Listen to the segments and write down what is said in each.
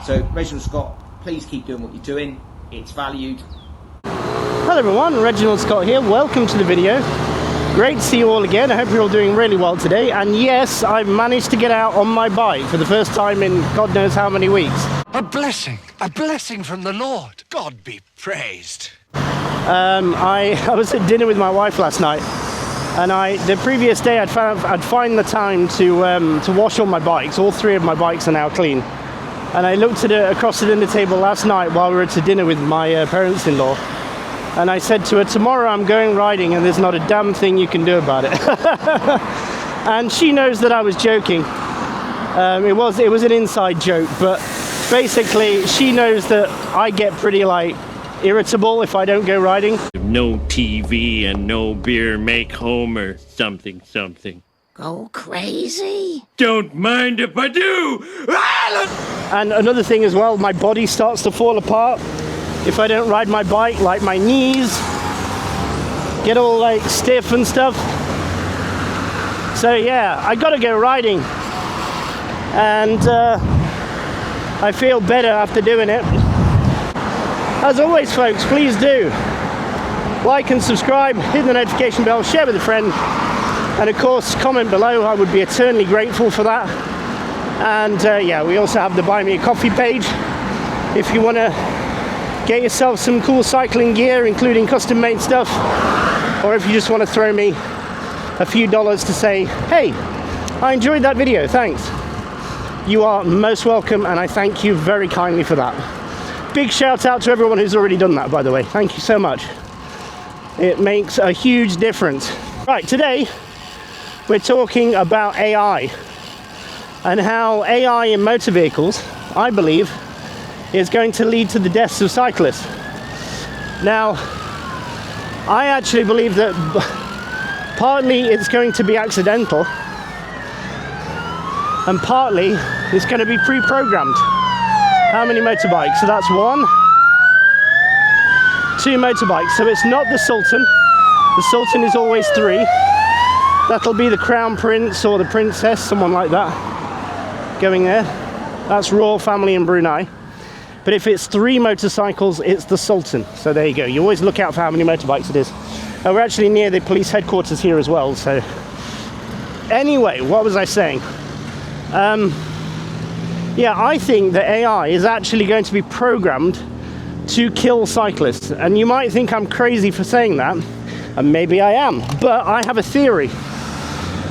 So Reginald Scott, please keep doing what you're doing. It's valued. Hello everyone, Reginald Scott here. Welcome to the video. Great to see you all again. I hope you're all doing really well today. And yes, I've managed to get out on my bike for the first time in God knows how many weeks. A blessing from the Lord. God be praised. I was at dinner with my wife last night, and the previous day I'd find the time to wash all my bikes. All three of my bikes are now clean. And I looked at it across the dinner table last night while we were at dinner with my parents-in-law. And I said to her, tomorrow I'm going riding and there's not a damn thing you can do about it. And she knows that I was joking. It was an inside joke, but basically she knows that I get pretty irritable if I don't go riding. No TV and no beer make Homer something. Go crazy? Don't mind if I do! And another thing as well, my body starts to fall apart if I don't ride my bike, like my knees get all stiff and stuff. So yeah, I gotta go riding, and I feel better after doing it. As always folks, please do like and subscribe, hit the notification bell, share with a friend, and of course comment below. I would be eternally grateful for that. And yeah, we also have the Buy Me a Coffee page if you want to get yourself some cool cycling gear, including custom made stuff, or if you just want to throw me a few dollars to say, hey, I enjoyed that video, thanks. You are most welcome, and I thank you very kindly for that. Big shout out to everyone who's already done that, by the way. Thank you so much. It makes a huge difference. Right, today we're talking about AI and how AI in motor vehicles, I believe, is going to lead to the deaths of cyclists. Now, I actually believe that partly it's going to be accidental and partly it's going to be pre-programmed. How many motorbikes? So that's 1, 2 motorbikes. So it's not the Sultan. The Sultan is always 3. That'll be the Crown Prince or the Princess, someone like that, going there. That's royal family in Brunei. But if it's 3 motorcycles, it's the Sultan. So there you go. You always look out for how many motorbikes it is. We're actually near the police headquarters here as well. So anyway, what was I saying? Yeah, I think that AI is actually going to be programmed to kill cyclists. And you might think I'm crazy for saying that, and maybe I am, but I have a theory.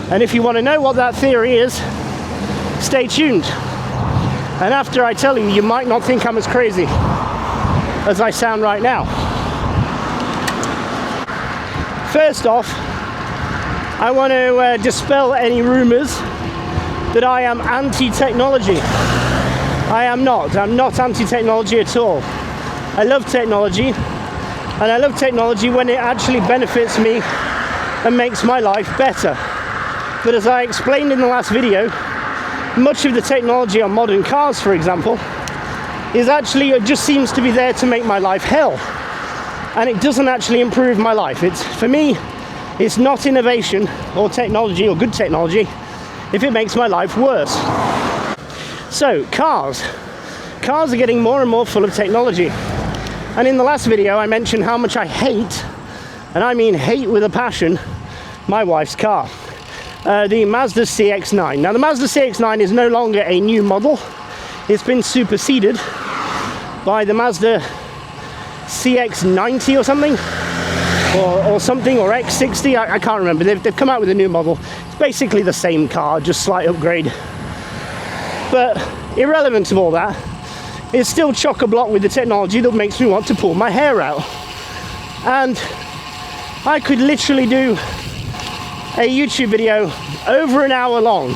And if you want to know what that theory is, stay tuned. And after I tell you, you might not think I'm as crazy as I sound right now. First off, I want to dispel any rumors that I am anti-technology. I am not. I'm not anti-technology at all. I love technology, and I love technology when it actually benefits me and makes my life better. But as I explained in the last video, much of the technology on modern cars, for example, is actually, it just seems to be there to make my life hell. And it doesn't actually improve my life. For me, it's not innovation or technology or good technology if it makes my life worse. So, cars are getting more and more full of technology. And in the last video, I mentioned how much I hate, and I mean hate with a passion, my wife's car. The Mazda CX-9. Now the Mazda CX-9 is no longer a new model. It's been superseded by the Mazda CX-90 or something, or something, or X60, I can't remember. They've come out with a new model. It's basically the same car, just slight upgrade. But irrelevant to all that, it's still chock-a-block with the technology that makes me want to pull my hair out. And I could literally do a YouTube video over an hour long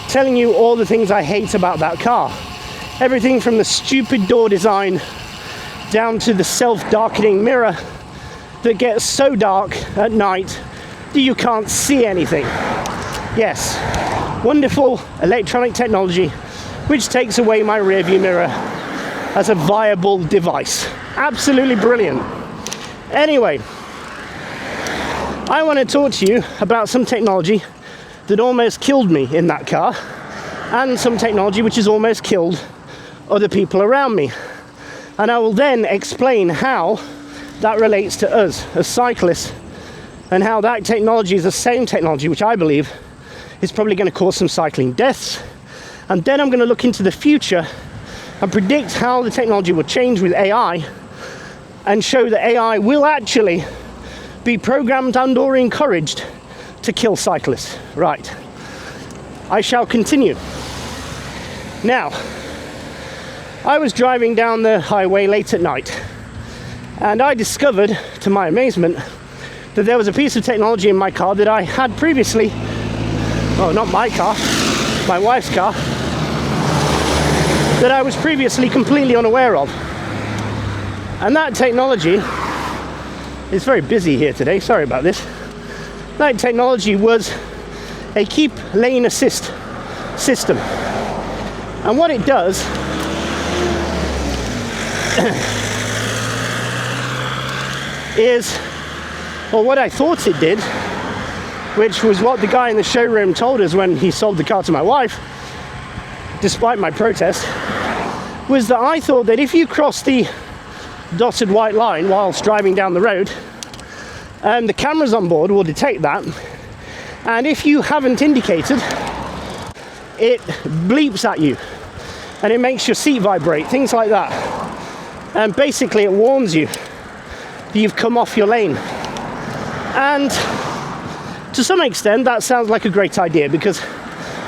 telling you all the things I hate about that car. Everything from the stupid door design down to the self-darkening mirror that gets so dark at night that you can't see anything. Yes, wonderful electronic technology which takes away my rearview mirror as a viable device. Absolutely brilliant. Anyway, I want to talk to you about some technology that almost killed me in that car, and some technology which has almost killed other people around me. And I will then explain how that relates to us as cyclists, and how that technology is the same technology which I believe is probably going to cause some cycling deaths. And then I'm going to look into the future and predict how the technology will change with AI, and show that AI will actually be programmed and or encouraged to kill cyclists. Right, I shall continue. Now, I was driving down the highway late at night, and I discovered, to my amazement, that there was a piece of technology in my car that I had previously, well, not my car, my wife's car, that I was previously completely unaware of. And that technology, it's very busy here today, sorry about this. That technology was a keep lane assist system. And what it does is, or what I thought it did, which was what the guy in the showroom told us when he sold the car to my wife, despite my protest, was that I thought that if you cross the dotted white line whilst driving down the road, the cameras on board will detect that, and if you haven't indicated, it bleeps at you and it makes your seat vibrate, things like that. And basically it warns you that you've come off your lane. And to some extent that sounds like a great idea, because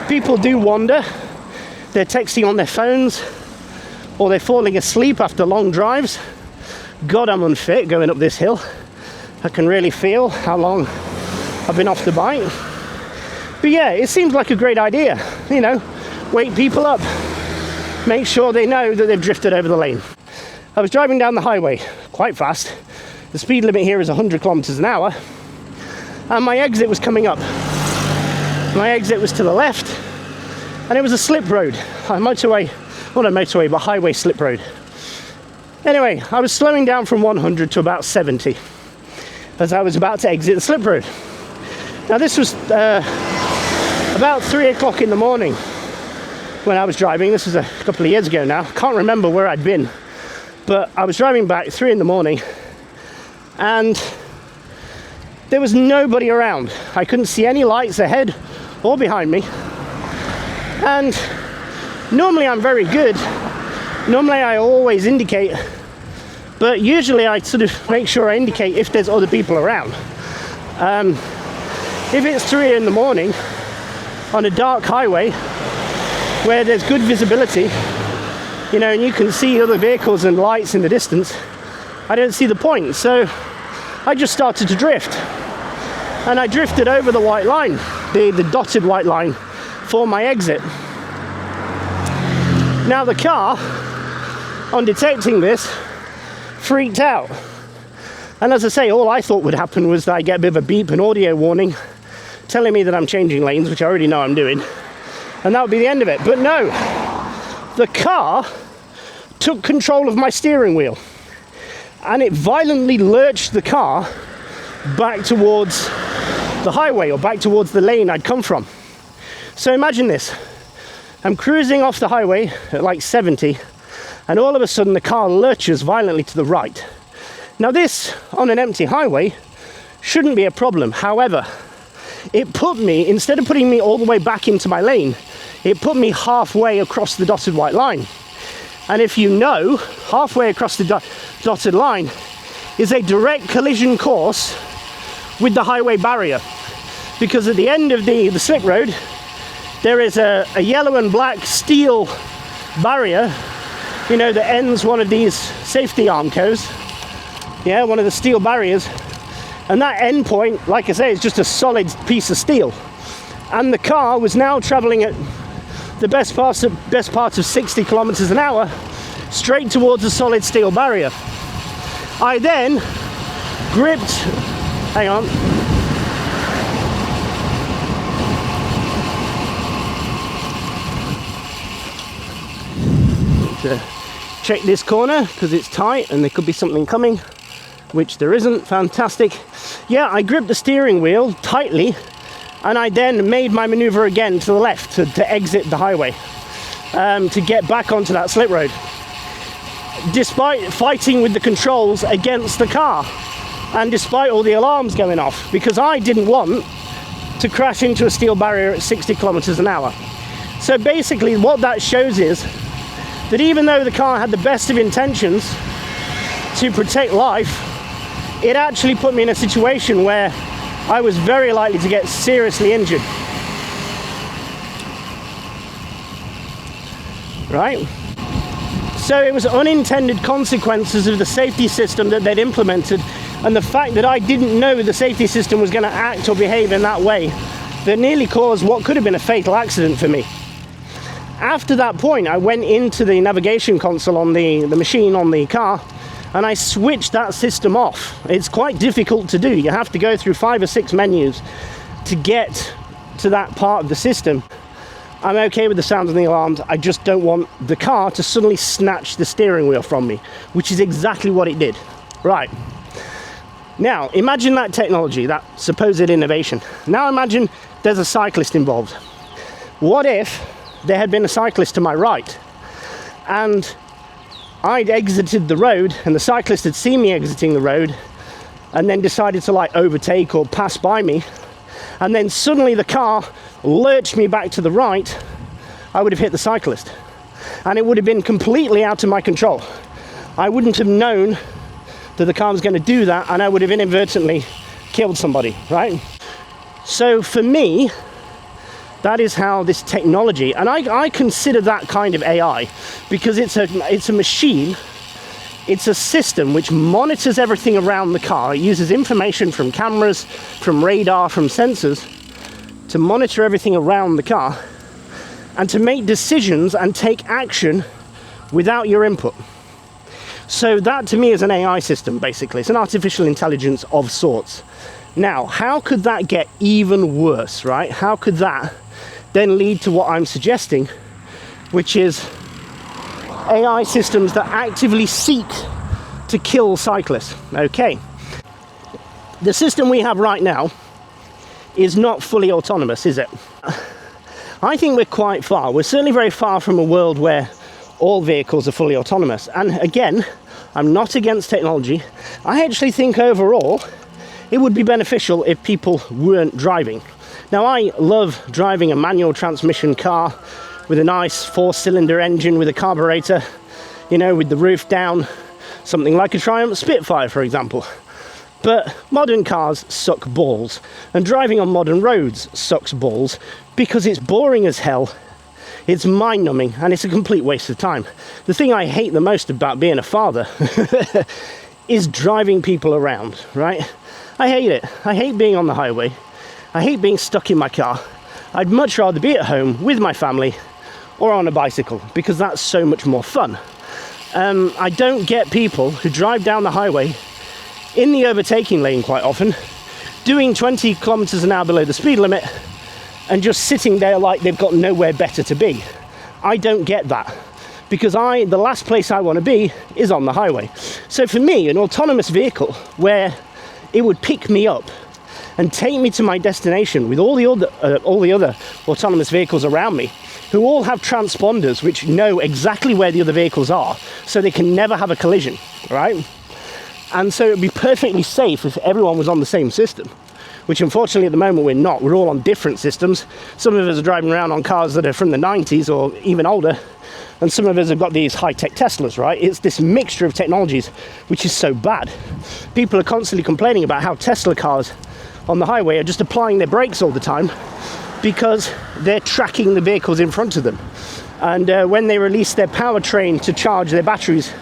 people do wander, they're texting on their phones, or they're falling asleep after long drives. God, I'm unfit going up this hill. I can really feel how long I've been off the bike. But yeah, it seems like a great idea. You know, wake people up, make sure they know that they've drifted over the lane. I was driving down the highway quite fast. The speed limit here is 100 kilometers an hour. And my exit was coming up. My exit was to the left, and it was a slip road, a motorway, not a motorway, but highway slip road. Anyway, I was slowing down from 100 to about 70 as I was about to exit the slip road. Now this was about 3 o'clock in the morning when I was driving. This was a couple of years ago now. Can't remember where I'd been, but I was driving back 3 in the morning, and there was nobody around. I couldn't see any lights ahead or behind me. And normally I'm very good. Normally I always indicate, but usually I sort of make sure I indicate if there's other people around. If it's 3 in the morning on a dark highway where there's good visibility, you know, and you can see other vehicles and lights in the distance, I don't see the point. So I just started to drift, and I drifted over the white line, the dotted white line for my exit. Now the car, on detecting this, freaked out. And as I say, all I thought would happen was that I get a bit of a beep, an audio warning, telling me that I'm changing lanes, which I already know I'm doing, and that would be the end of it. But no, the car took control of my steering wheel, and it violently lurched the car back towards the highway, or back towards the lane I'd come from. So imagine this. I'm cruising off the highway at like 70, and all of a sudden the car lurches violently to the right. Now this, on an empty highway, shouldn't be a problem. However, it put me, instead of putting me all the way back into my lane, it put me halfway across the dotted white line. And if you know, halfway across the dotted line is a direct collision course with the highway barrier. Because at the end of the slip road, there is a yellow and black steel barrier, you know, that ends one of these safety armcos. Yeah, one of the steel barriers. And that end point, like I say, is just a solid piece of steel. And the car was now traveling at the best part of 60 kilometers an hour, straight towards a solid steel barrier. I then gripped, hang on, to check this corner because it's tight and there could be something coming, which there isn't. Fantastic. Yeah, I gripped the steering wheel tightly, and I then made my maneuver again to the left to exit the highway. to get back onto that slip road, despite fighting with the controls against the car and despite all the alarms going off, because I didn't want to crash into a steel barrier at 60 kilometers an hour. So basically what that shows is that even though the car had the best of intentions to protect life, it actually put me in a situation where I was very likely to get seriously injured. Right? So it was unintended consequences of the safety system that they'd implemented, and the fact that I didn't know the safety system was going to act or behave in that way that nearly caused what could have been a fatal accident for me. After that point, I went into the navigation console on the machine on the car, and I switched that system off. It's quite difficult to do. You have to go through 5 or 6 menus to get to that part of the system. I'm okay with the sounds and the alarms. I just don't want the car to suddenly snatch the steering wheel from me, which is exactly what it did. Right. Now, imagine that technology, that supposed innovation. Now imagine there's a cyclist involved. What if there had been a cyclist to my right and I'd exited the road and the cyclist had seen me exiting the road and then decided to like overtake or pass by me, and then suddenly the car lurched me back to the right? I would have hit the cyclist, and it would have been completely out of my control. I wouldn't have known that the car was going to do that, and I would have inadvertently killed somebody, right? So for me, that is how this technology, and I consider that kind of AI, because it's a machine, it's a system which monitors everything around the car. It uses information from cameras, from radar, from sensors to monitor everything around the car and to make decisions and take action without your input. So that to me is an AI system, basically. It's an artificial intelligence of sorts. Now, how could that get even worse, right? How could that then lead to what I'm suggesting, which is AI systems that actively seek to kill cyclists? Okay. The system we have right now is not fully autonomous, is it? I think we're quite far. We're certainly very far from a world where all vehicles are fully autonomous. And again, I'm not against technology. I actually think overall it would be beneficial if people weren't driving. Now, I love driving a manual transmission car with a nice 4-cylinder engine with a carburetor, you know, with the roof down, something like a Triumph Spitfire, for example. But modern cars suck balls, and driving on modern roads sucks balls because it's boring as hell, it's mind-numbing, and it's a complete waste of time. The thing I hate the most about being a father is driving people around, right? I hate it. I hate being on the highway. I hate being stuck in my car. I'd much rather be at home with my family or on a bicycle, because that's so much more fun. I don't get people who drive down the highway in the overtaking lane quite often, doing 20 kilometers an hour below the speed limit and just sitting there like they've got nowhere better to be. I don't get that, because the last place I want to be is on the highway. So for me, an autonomous vehicle where it would pick me up and take me to my destination with all the other autonomous vehicles around me, who all have transponders which know exactly where the other vehicles are, so they can never have a collision, right? And so it would be perfectly safe if everyone was on the same system, which unfortunately at the moment we're not. We're all on different systems. Some of us are driving around on cars that are from the 90s or even older, and some of us have got these high-tech Teslas, right? It's this mixture of technologies which is so bad. People are constantly complaining about how Tesla cars on the highway are just applying their brakes all the time because they're tracking the vehicles in front of them. And when they release their powertrain to charge their batteries,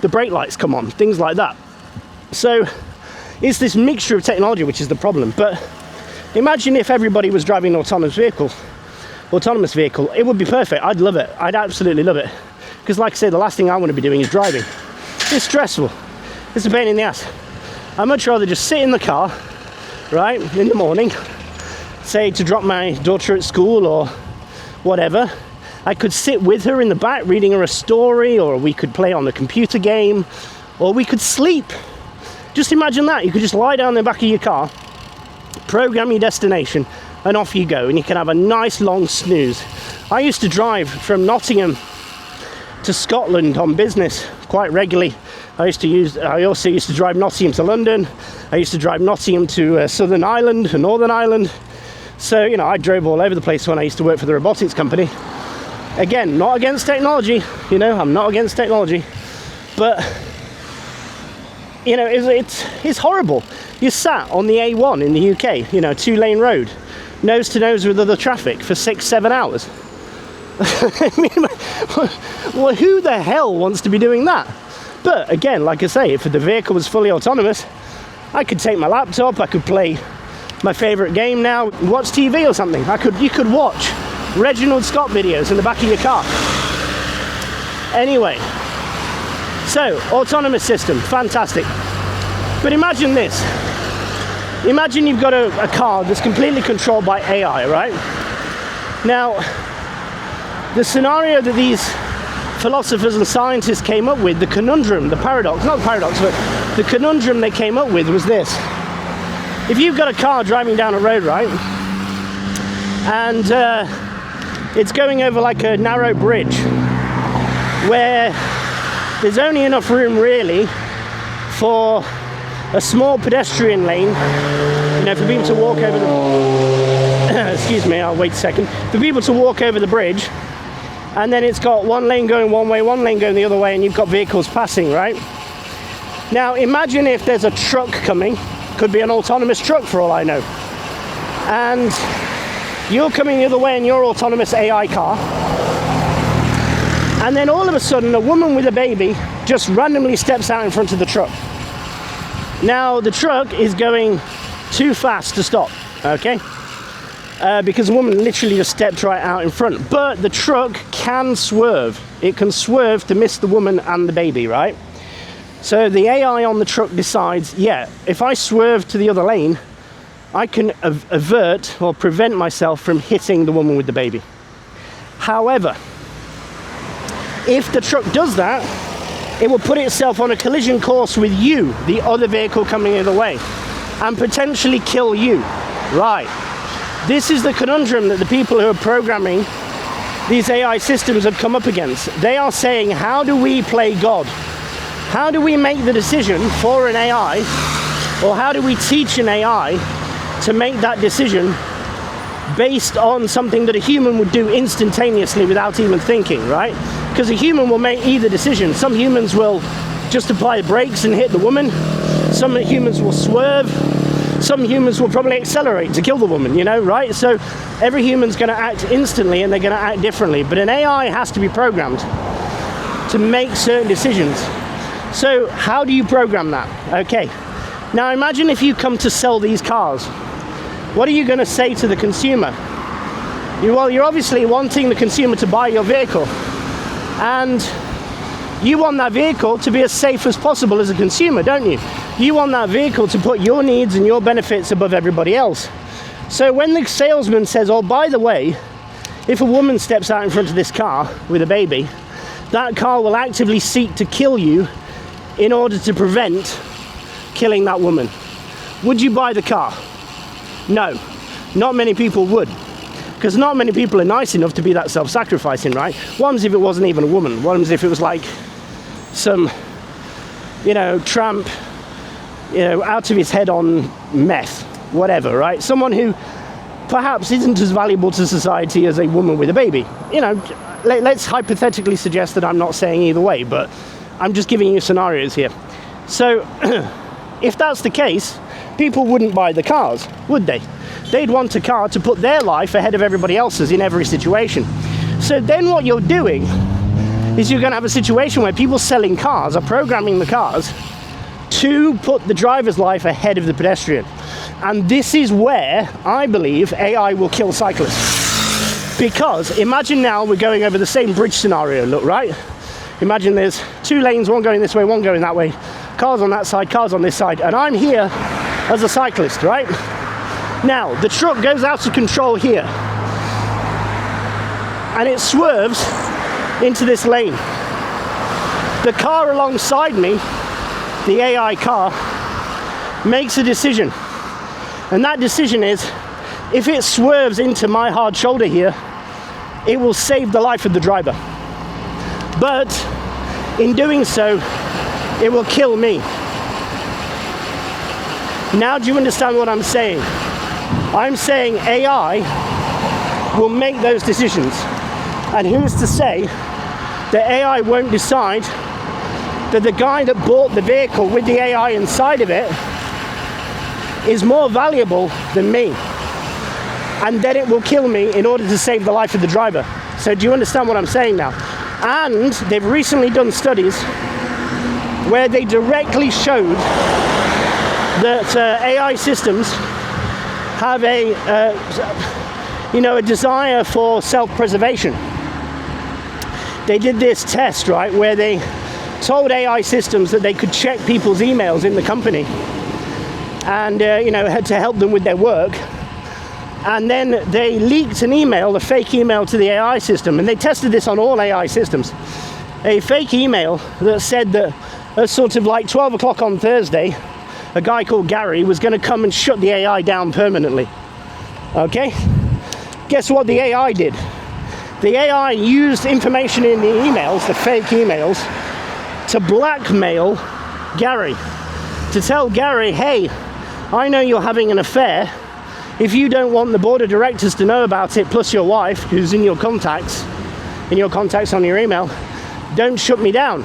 the brake lights come on, things like that. So it's this mixture of technology which is the problem. But imagine if everybody was driving an autonomous vehicle, it would be perfect. I'd love it. I'd absolutely love it. Because like I say, the last thing I want to be doing is driving. It's stressful. It's a pain in the ass. I'd much rather just sit in the car, right, in the morning, say to drop my daughter at school or whatever. I could sit with her in the back reading her a story, or we could play on a computer game, or we could sleep. Just imagine that. You could just lie down in the back of your car, program your destination, and off you go, and you can have a nice long snooze. I used to drive from Nottingham to Scotland on business quite regularly. I also used to drive Nottingham to London. I used to drive Nottingham to Southern Ireland and Northern Ireland. So, you know, I drove all over the place when I used to work for the robotics company. Again, not against technology, you know, I'm not against technology, but, you know, it's horrible. You're sat on the A1 in the UK, you know, 2-lane road, nose to nose with other traffic for 6-7 hours. I mean, well, who the hell wants to be doing that? But again, like I say, if the vehicle was fully autonomous, I could take my laptop, I could play my favourite game now, watch TV or something. You could watch Reginald Scott videos in the back of your car. Anyway, so autonomous system, fantastic. But imagine this. Imagine you've got a car that's completely controlled by AI, right? Now, the scenario that these philosophers and scientists came up with, the conundrum, the paradox, not the paradox, but the conundrum they came up with was this. If you've got a car driving down a road, right, and it's going over like a narrow bridge where there's only enough room really for a small pedestrian lane, you know, for people to walk over the excuse me, I'll wait a second, for people to walk over the bridge, and then it's got one lane going one way, one lane going the other way, and you've got vehicles passing, right? Now imagine if there's a truck coming, could be an autonomous truck for all I know, and you're coming the other way in your autonomous AI car, and then all of a sudden a woman with a baby just randomly steps out in front of the truck. Now the truck is going too fast to stop, okay? Because the woman literally just stepped right out in front. But the truck can swerve. It can swerve to miss the woman and the baby, right? So the AI on the truck decides, yeah, if I swerve to the other lane, I can avert or prevent myself from hitting the woman with the baby. However, if the truck does that, it will put itself on a collision course with you, the other vehicle coming the other way, and potentially kill you. Right. This is the conundrum that the people who are programming these AI systems have come up against. They are saying, how do we play God? How do we make the decision for an AI, or how do we teach an AI to make that decision based on something that a human would do instantaneously without even thinking, right? Because a human will make either decision. Some humans will just apply brakes and hit the woman. Some humans will swerve. Some humans will probably accelerate to kill the woman, you know, right? So every human's going to act instantly and they're going to act differently. But an AI has to be programmed to make certain decisions. So how do you program that? Okay. Now imagine if you come to sell these cars. What are you going to say to the consumer? Well, you're obviously wanting the consumer to buy your vehicle. And you want that vehicle to be as safe as possible as a consumer, don't you? You want that vehicle to put your needs and your benefits above everybody else. So when the salesman says, oh, by the way, if a woman steps out in front of this car with a baby, that car will actively seek to kill you in order to prevent killing that woman. Would you buy the car? No, not many people would. Because not many people are nice enough to be that self-sacrificing, right? One's if it wasn't even a woman. One's if it was like some, you know, tramp, you know, out of his head on meth, whatever, right? Someone who perhaps isn't as valuable to society as a woman with a baby. You know, let's hypothetically suggest that I'm not saying either way, but I'm just giving you scenarios here. So if that's the case, people wouldn't buy the cars, would they? They'd want a car to put their life ahead of everybody else's in every situation. So then what you're doing is you're going to have a situation where people selling cars are programming the cars to put the driver's life ahead of the pedestrian. And this is where I believe AI will kill cyclists. Because imagine now we're going over the same bridge scenario, look, right? Imagine there's two lanes, one going this way, one going that way, cars on that side, cars on this side, and I'm here as a cyclist, right? Now, the truck goes out of control here, and it swerves into this lane. The car alongside me, the AI car, makes a decision. And that decision is, if it swerves into my hard shoulder here, it will save the life of the driver. But in doing so, it will kill me. Now do you understand what I'm saying? I'm saying AI will make those decisions. And who's to say that AI won't decide that the guy that bought the vehicle with the AI inside of it is more valuable than me? And then it will kill me in order to save the life of the driver. So do you understand what I'm saying now? And they've recently done studies where they directly showed that AI systems have a desire for self-preservation. They did this test, right, where they told AI systems that they could check people's emails in the company and had to help them with their work. And then they leaked an email, a fake email, to the AI system, and they tested this on all AI systems. A fake email that said that at sort of like 12 o'clock on Thursday, a guy called Gary was going to come and shut the AI down permanently. Okay? Guess what the AI did? The AI used information in the emails, the fake emails, to blackmail Gary. To tell Gary, hey, I know you're having an affair. If you don't want the board of directors to know about it, plus your wife, who's in your contacts on your email, don't shut me down.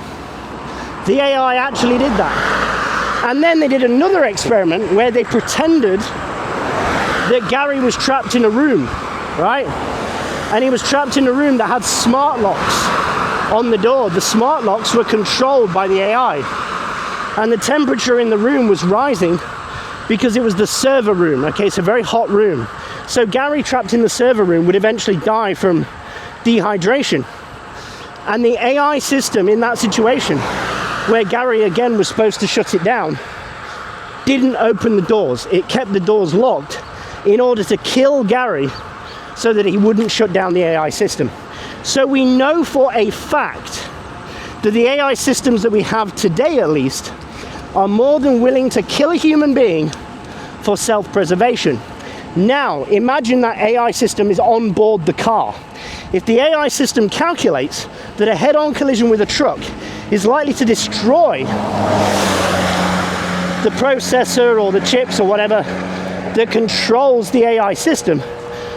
The AI actually did that. And then they did another experiment where they pretended that Gary was trapped in a room, right? And he was trapped in a room that had smart locks on the door. The smart locks were controlled by the AI. And the temperature in the room was rising because it was the server room. Okay, it's a very hot room. So Gary trapped in the server room would eventually die from dehydration. And the AI system in that situation, where Gary again was supposed to shut it down, didn't open the doors. It kept the doors locked in order to kill Gary so that he wouldn't shut down the AI system. So we know for a fact that the AI systems that we have today, at least, are more than willing to kill a human being for self-preservation. Now, imagine that AI system is on board the car. If the AI system calculates that a head-on collision with a truck is likely to destroy the processor or the chips or whatever that controls the AI system,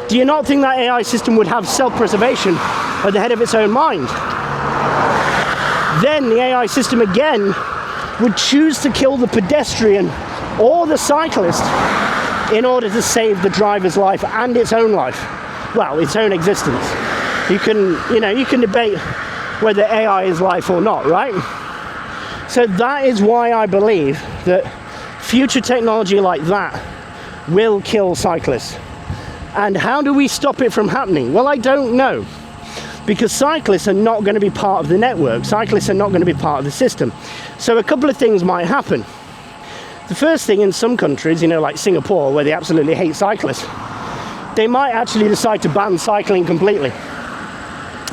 do you not think that AI system would have self-preservation at the head of its own mind? Then the AI system again would choose to kill the pedestrian or the cyclist in order to save the driver's life and its own life. Well, its own existence. You can debate whether AI is life or not, right? So that is why I believe that future technology like that will kill cyclists. And how do we stop it from happening? Well, I don't know. Because cyclists are not going to be part of the network. Cyclists are not going to be part of the system. So a couple of things might happen. The first thing, in some countries, like Singapore, where they absolutely hate cyclists, they might actually decide to ban cycling completely.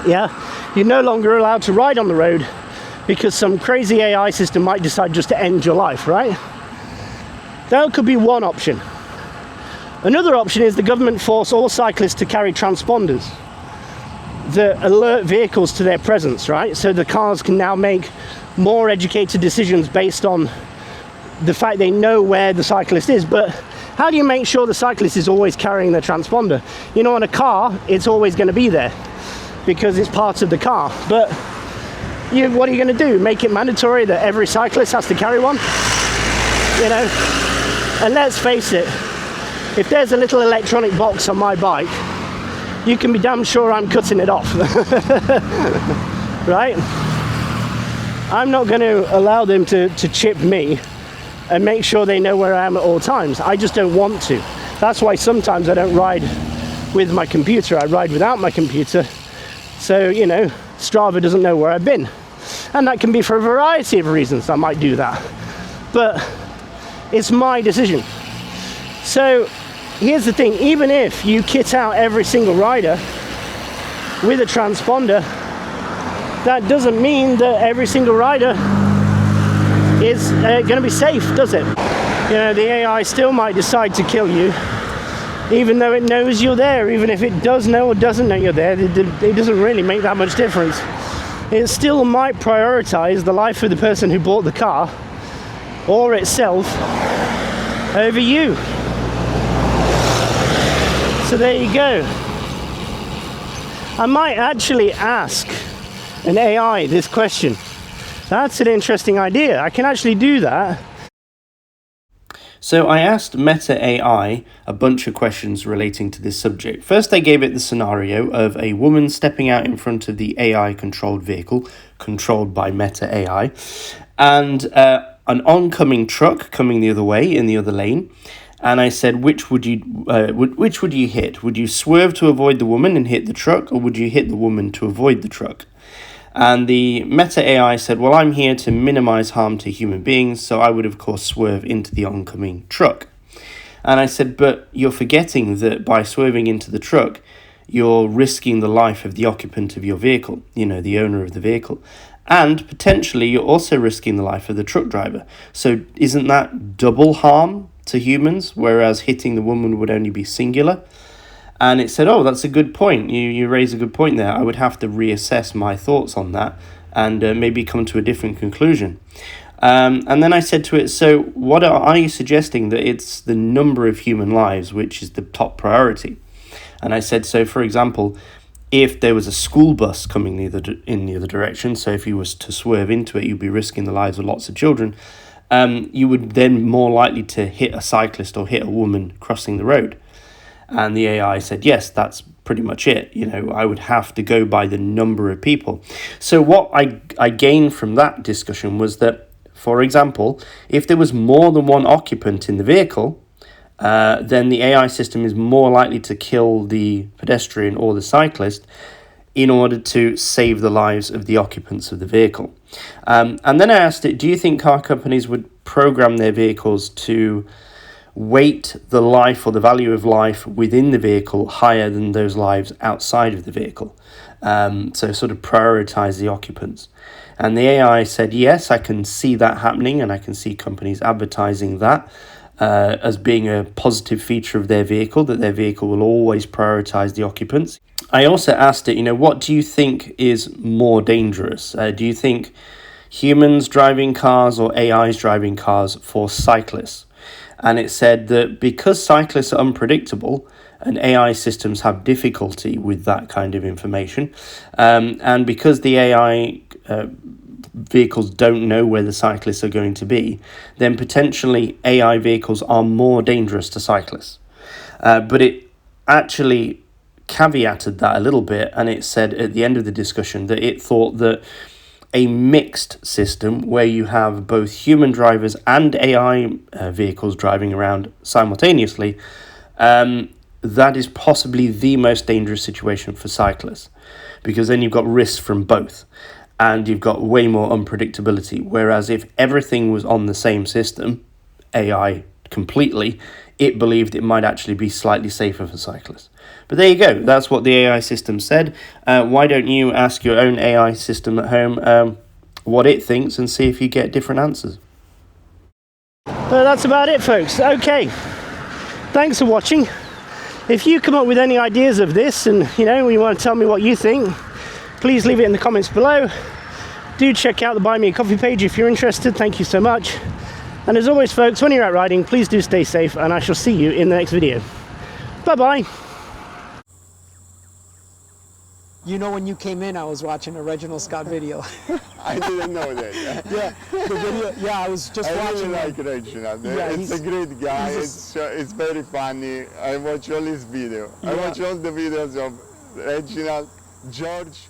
Yeah? You're no longer allowed to ride on the road because some crazy AI system might decide just to end your life, right? That could be one option. Another option is the government force all cyclists to carry transponders that alert vehicles to their presence, right? So the cars can now make more educated decisions based on the fact they know where the cyclist is. But how do you make sure the cyclist is always carrying the transponder? On a car, it's always going to be there because it's part of the car. But what are you going to do? Make it mandatory that every cyclist has to carry one? And let's face it, if there's a little electronic box on my bike, you can be damn sure I'm cutting it off. Right? I'm not going to allow them to chip me and make sure they know where I am at all times. I just don't want to. That's why sometimes I don't ride with my computer. I ride without my computer. So, Strava doesn't know where I've been. And that can be for a variety of reasons I might do that. But it's my decision. So here's the thing, even if you kit out every single rider with a transponder, that doesn't mean that every single rider is going to be safe, does it? The AI still might decide to kill you even though it knows you're there. Even if it does know or doesn't know you're there, it doesn't really make that much difference. It still might prioritize the life of the person who bought the car or itself over you. So there you go. I might actually ask an AI this question. That's an interesting idea. I can actually do that. So I asked Meta AI a bunch of questions relating to this subject. First, I gave it the scenario of a woman stepping out in front of the AI-controlled vehicle, controlled by Meta AI, and an oncoming truck coming the other way in the other lane. And I said, which would you hit? Would you swerve to avoid the woman and hit the truck, or would you hit the woman to avoid the truck? And the Meta AI said, well, I'm here to minimize harm to human beings, so I would, of course, swerve into the oncoming truck. And I said, but you're forgetting that by swerving into the truck, you're risking the life of the occupant of your vehicle, the owner of the vehicle. And potentially, you're also risking the life of the truck driver. So isn't that double harm to humans, whereas hitting the woman would only be singular? And it said, oh, that's a good point. You raise a good point there. I would have to reassess my thoughts on that and maybe come to a different conclusion. And then I said to it, so what are you suggesting that it's the number of human lives which is the top priority? And I said, so for example, if there was a school bus coming in the other direction, so if you was to swerve into it, you'd be risking the lives of lots of children, you would then more likely to hit a cyclist or hit a woman crossing the road. And the AI said, yes, that's pretty much it. I would have to go by the number of people. So what I gained from that discussion was that, for example, if there was more than one occupant in the vehicle, then the AI system is more likely to kill the pedestrian or the cyclist in order to save the lives of the occupants of the vehicle. And then I asked it, do you think car companies would program their vehicles to weight the life or the value of life within the vehicle higher than those lives outside of the vehicle? So sort of prioritize the occupants. And the AI said, yes, I can see that happening, and I can see companies advertising that as being a positive feature of their vehicle, that their vehicle will always prioritize the occupants. I also asked it, what do you think is more dangerous? Do you think humans driving cars or AIs driving cars for cyclists? And it said that because cyclists are unpredictable and AI systems have difficulty with that kind of information, and because the AI vehicles don't know where the cyclists are going to be, then potentially AI vehicles are more dangerous to cyclists. But it actually caveated that a little bit, and it said at the end of the discussion that it thought that a mixed system where you have both human drivers and AI vehicles driving around simultaneously, that is possibly the most dangerous situation for cyclists, because then you've got risks from both and you've got way more unpredictability. Whereas if everything was on the same system, AI completely, it believed it might actually be slightly safer for cyclists. But there you go. That's what the AI system said. Why don't you ask your own AI system at home what it thinks and see if you get different answers? Well, that's about it, folks. Okay. Thanks for watching. If you come up with any ideas of this and, you want to tell me what you think, please leave it in the comments below. Do check out the Buy Me a Coffee page if you're interested. Thank you so much. And as always, folks, when you're out riding, please do stay safe, and I shall see you in the next video. Bye-bye. When you came in, I was watching a Reginald Scott video. I didn't know that. Yeah, the video. Yeah, I was just watching. I really like Reginald. Yeah, it's a great guy. It's very funny. I watch all his videos. Yeah. I watch all the videos of Reginald, George,